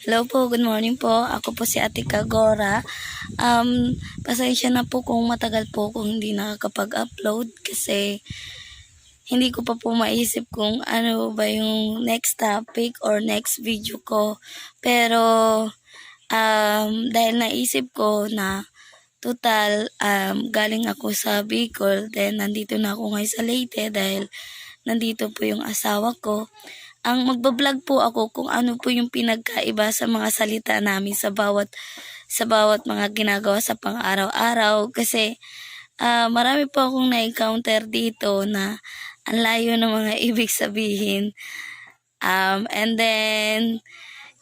Hello po, good morning po. Ako po si Ate Kagora. Pasensya na po kung matagal po kung hindi nakakapag-upload kasi hindi ko pa po maisip kung ano ba yung next topic or next video ko. Pero dahil naisip ko na total galing ako sa Bicol, then nandito na ako ngayon sa Leyte dahil nandito po yung asawa ko. Ang magbablog po ako kung ano po yung pinagkaiba sa mga salita namin sa bawat mga ginagawa sa pang-araw-araw kasi marami po akong na-encounter dito na ang layo ng mga ibig sabihin. And then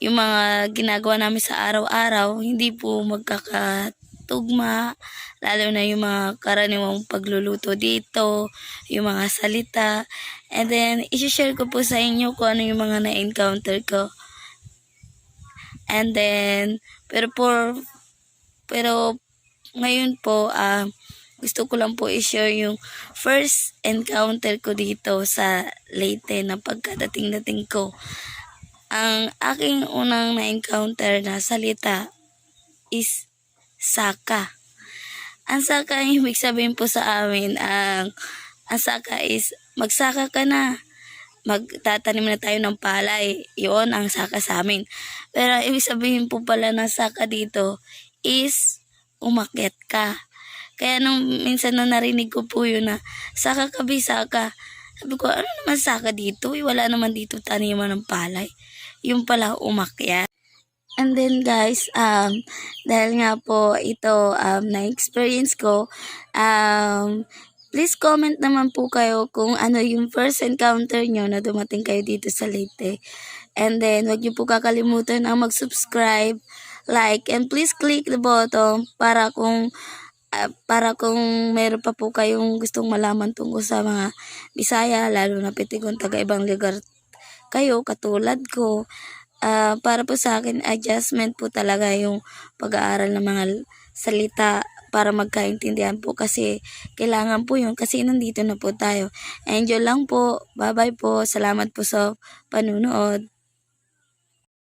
yung mga ginagawa namin sa araw-araw hindi po magkakatugma, lalo na yung mga karaniwang pagluluto dito, yung mga salita. And then, isi-share ko po sa inyo kung ano yung mga na-encounter ko. And then, pero ngayon po, gusto ko lang po i-share yung first encounter ko dito sa Leyte na pagkadating ko. Ang aking unang na-encounter na salita is saka. Ang saka, ang ibig sabihin po sa amin, ang saka is magsaka ka na. Magtatanim na tayo ng palay. Yun ang saka sa amin. Pero ibig sabihin po pala ng saka dito is umakyat ka. Kaya nung minsan na narinig ko po yun na saka ka, saka. Sabi ko, ano naman saka dito? Wala naman dito taniman ng palay. Yung pala umakyat. And then guys, dahil nga po ito na-experience ko, please comment naman po kayo kung ano yung first encounter nyo na dumating kayo dito sa Leyte. And then, huwag nyo po kakalimutan na mag-subscribe, like, and please click the button para kung meron pa po kayong gustong malaman tungkol sa mga Bisaya, lalo na kung taga-ibang lugar kayo, katulad ko. Para po sa akin, adjustment po talaga yung pag-aaral ng mga salita para magkaintindihan po kasi kailangan po yun kasi nandito na po tayo. Enjoy lang po. Bye-bye po. Salamat po sa panunood.